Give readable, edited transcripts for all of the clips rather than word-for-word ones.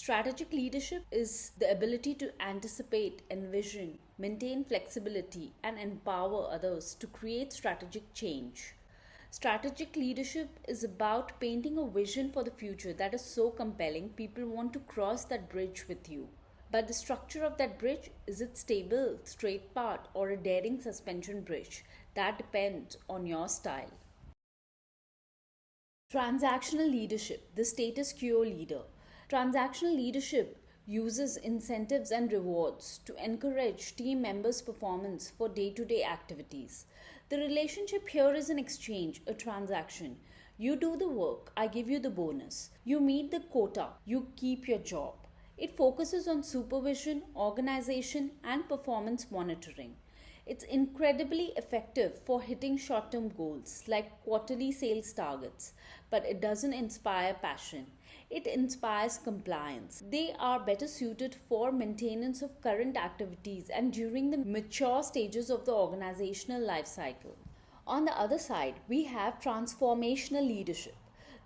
Strategic leadership is the ability to anticipate, envision, maintain flexibility, and empower others to create strategic change. Strategic leadership is about painting a vision for the future that is so compelling people want to cross that bridge with you. But the structure of that bridge, is it stable, straight path, or a daring suspension bridge? That depends on your style. Transactional leadership, the status quo leader. Transactional leadership uses incentives and rewards to encourage team members' performance for day to day activities. The relationship here is an exchange, a transaction. You do the work, I give you the bonus. You meet the quota, you keep your job. It focuses on supervision, organization, and performance monitoring. It's incredibly effective for hitting short term goals like quarterly sales targets, but it doesn't inspire passion. It inspires compliance. They are better suited for maintenance of current activities and during the mature stages of the organizational life cycle. On the other side, we have transformational leadership.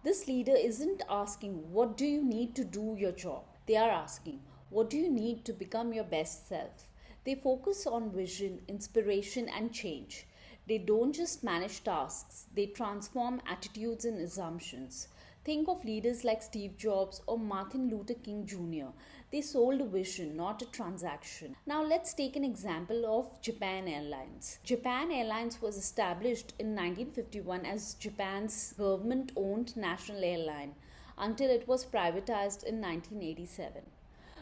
This leader isn't asking, what do you need to do your job? They are asking, what do you need to become your best self? They focus on vision, inspiration, and change. They don't just manage tasks, they transform attitudes and assumptions. Think of leaders like Steve Jobs or Martin Luther King Jr. They sold a vision, not a transaction. Now let's take an example of Japan Airlines. Japan Airlines was established in 1951 as Japan's government-owned national airline until it was privatized in 1987.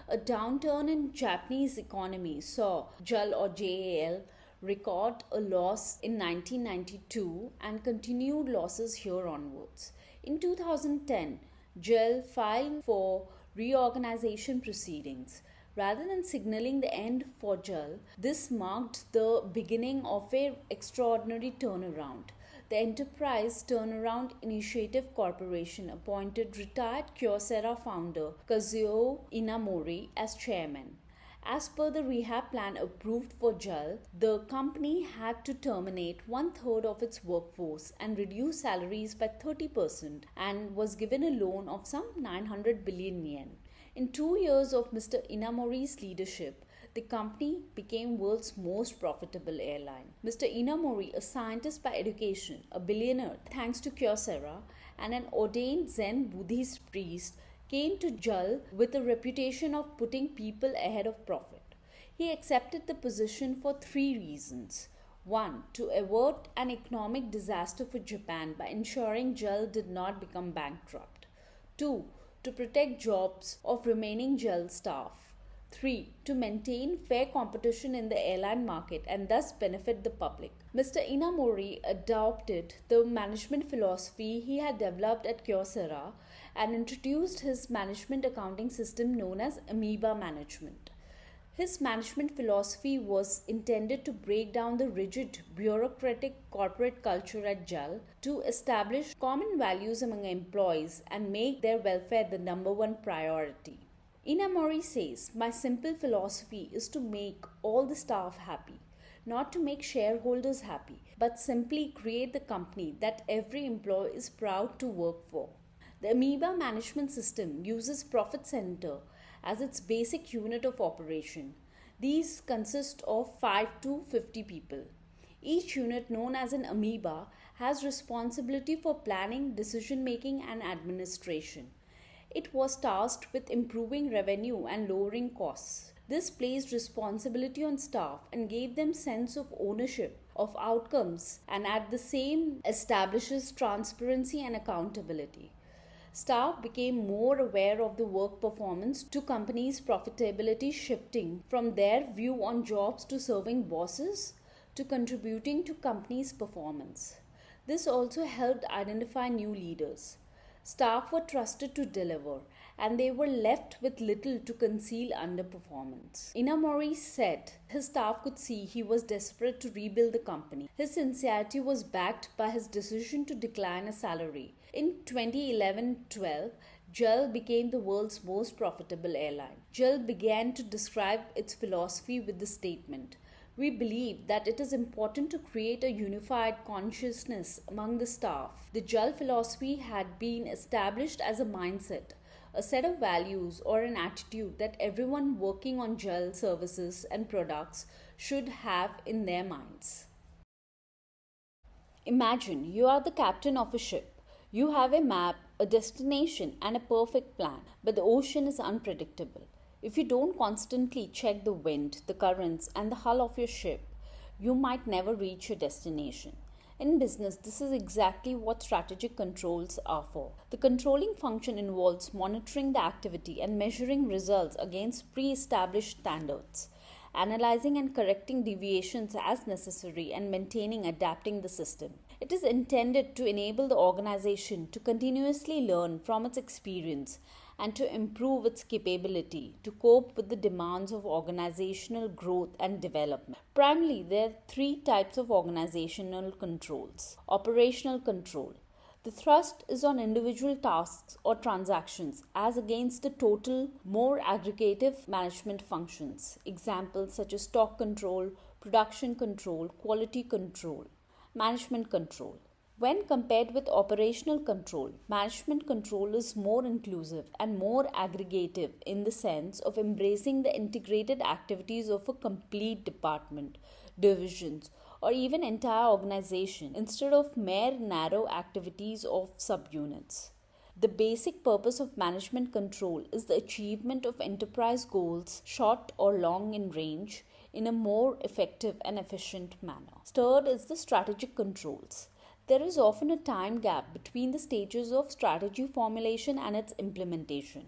A downturn in Japanese economy saw JAL or JAL record a loss in 1992 and continued losses here onwards. In 2010, JAL filed for reorganization proceedings. Rather than signaling the end for JAL, this marked the beginning of an extraordinary turnaround. The Enterprise Turnaround Initiative Corporation appointed retired Kyocera founder Kazuo Inamori as chairman. As per the rehab plan approved for JAL, the company had to terminate one-third of its workforce and reduce salaries by 30% and was given a loan of some 900 billion yen. In 2 years of Mr. Inamori's leadership, the company became world's most profitable airline. Mr. Inamori, a scientist by education, a billionaire thanks to Kyocera, and an ordained Zen Buddhist priest, came to JAL with a reputation of putting people ahead of profit. He accepted the position for 3 reasons. 1. To avert an economic disaster for Japan by ensuring JAL did not become bankrupt. 2. To protect jobs of remaining JAL staff. 3. To maintain fair competition in the airline market and thus benefit the public. Mr. Inamori adopted the management philosophy he had developed at Kyocera and introduced his management accounting system known as Amoeba Management. His management philosophy was intended to break down the rigid, bureaucratic corporate culture at JAL to establish common values among employees and make their welfare the number one priority. Inamori says, my simple philosophy is to make all the staff happy, not to make shareholders happy, but simply create the company that every employee is proud to work for. The Amoeba management system uses Profit Center as its basic unit of operation. These consist of 5 to 50 people. Each unit, known as an amoeba, has responsibility for planning, decision making, and administration. It was tasked with improving revenue and lowering costs. This placed responsibility on staff and gave them sense of ownership of outcomes and at the same establishes transparency and accountability. Staff became more aware of the work performance to companies' profitability, shifting from their view on jobs to serving bosses to contributing to companies' performance. This also helped identify new leaders. Staff were trusted to deliver, and they were left with little to conceal underperformance. Inamori said his staff could see he was desperate to rebuild the company. His sincerity was backed by his decision to decline a salary. In 2011-12, JAL became the world's most profitable airline. JAL began to describe its philosophy with the statement, "We believe that it is important to create a unified consciousness among the staff." The JAL philosophy had been established as a mindset, a set of values or an attitude that everyone working on gel services and products should have in their minds. Imagine you are the captain of a ship. You have a map, a destination, and a perfect plan, but the ocean is unpredictable. If you don't constantly check the wind, the currents, and the hull of your ship, you might never reach your destination. In business, this is exactly what strategic controls are for. The controlling function involves monitoring the activity and measuring results against pre established standards, analyzing and correcting deviations as necessary, and maintaining adapting the system. It is intended to enable the organization to continuously learn from its experience and to improve its capability to cope with the demands of organizational growth and development. Primarily, there are three types of organizational controls. Operational control. The thrust is on individual tasks or transactions as against the total, more aggregative management functions. Examples such as stock control, production control, quality control. Management control. When compared with operational control, management control is more inclusive and more aggregative in the sense of embracing the integrated activities of a complete department, divisions, or even entire organization instead of mere narrow activities of subunits. The basic purpose of management control is the achievement of enterprise goals, short or long in range, in a more effective and efficient manner. Third is the strategic controls. There is often a time gap between the stages of strategy formulation and its implementation.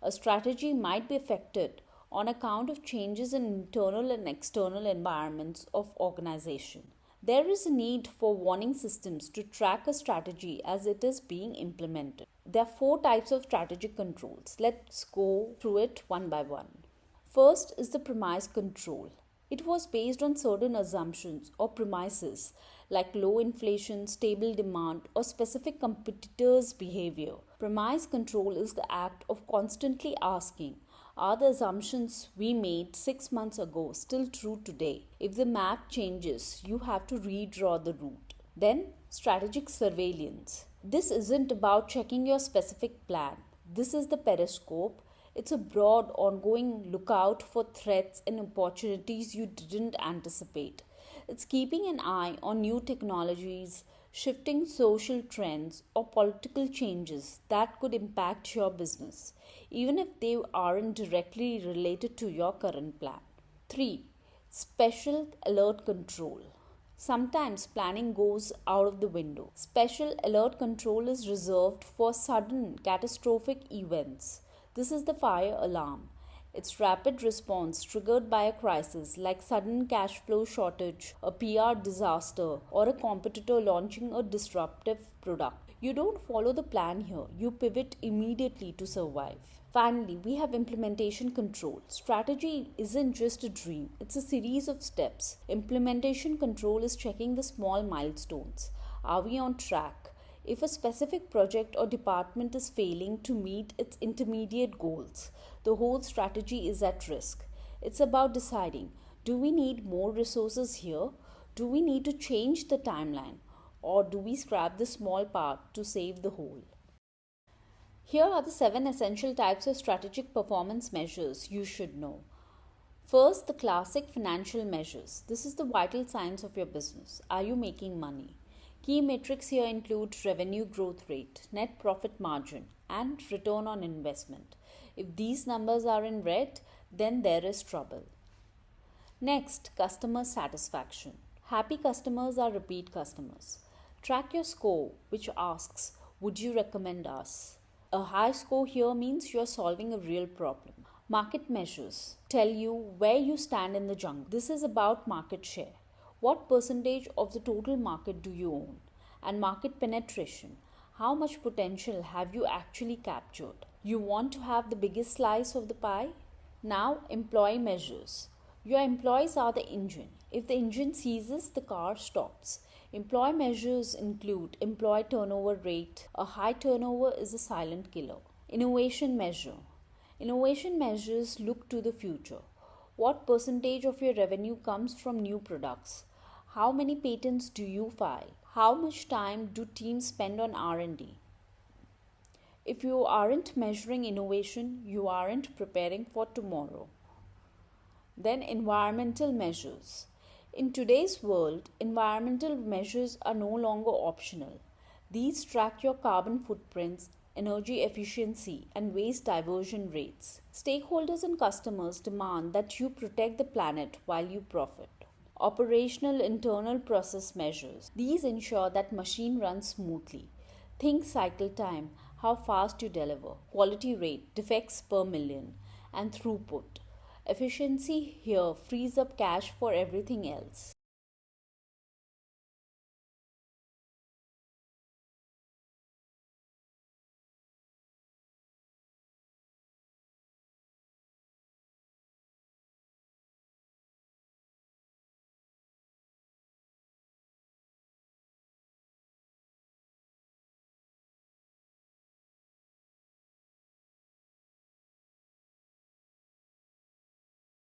A strategy might be affected on account of changes in internal and external environments of organization. There is a need for warning systems to track a strategy as it is being implemented. There are four types of strategic controls. Let's go through it one by one. First is the premise control. It was based on certain assumptions or premises like low inflation, stable demand, or specific competitors' behavior. Premise control is the act of constantly asking, are the assumptions we made 6 months ago still true today? If the map changes, you have to redraw the route. Then, strategic surveillance. This isn't about checking your specific plan. This is the periscope. It's a broad, ongoing lookout for threats and opportunities you didn't anticipate. It's keeping an eye on new technologies, shifting social trends, or political changes that could impact your business, even if they aren't directly related to your current plan. 3. Special alert control. Sometimes planning goes out of the window. Special alert control is reserved for sudden catastrophic events. This is the fire alarm. Its rapid response triggered by a crisis like sudden cash flow shortage, a PR disaster, or a competitor launching a disruptive product. You don't follow the plan here, you pivot immediately to survive. Finally, we have implementation control. Strategy isn't just a dream, it's a series of steps. Implementation control is checking the small milestones. Are we on track? If a specific project or department is failing to meet its intermediate goals, the whole strategy is at risk. It's about deciding, do we need more resources here? Do we need to change the timeline? Or do we scrap the small part to save the whole? Here are the 7 essential types of strategic performance measures you should know. First, the classic financial measures. This is the vital signs of your business. Are you making money? Key metrics here include revenue growth rate, net profit margin, and return on investment. If these numbers are in red, then there is trouble. Next, customer satisfaction. Happy customers are repeat customers. Track your score, which asks, would you recommend us? A high score here means you are solving a real problem. Market measures tell you where you stand in the jungle. This is about market share. What percentage of the total market do you own? And market penetration. How much potential have you actually captured? You want to have the biggest slice of the pie? Now, employee measures. Your employees are the engine. If the engine seizes, the car stops. Employee measures include employee turnover rate. A high turnover is a silent killer. Innovation measure. Innovation measures look to the future. What percentage of your revenue comes from new products? How many patents do you file? How much time do teams spend on R&D? If you aren't measuring innovation, you aren't preparing for tomorrow. Then, environmental measures. In today's world, environmental measures are no longer optional. These track your carbon footprints, energy efficiency, and waste diversion rates. Stakeholders and customers demand that you protect the planet while you profit. Operational internal process measures. These ensure that machine runs smoothly. Think cycle time, how fast you deliver, quality rate, defects per million, and throughput. Efficiency here frees up cash for everything else.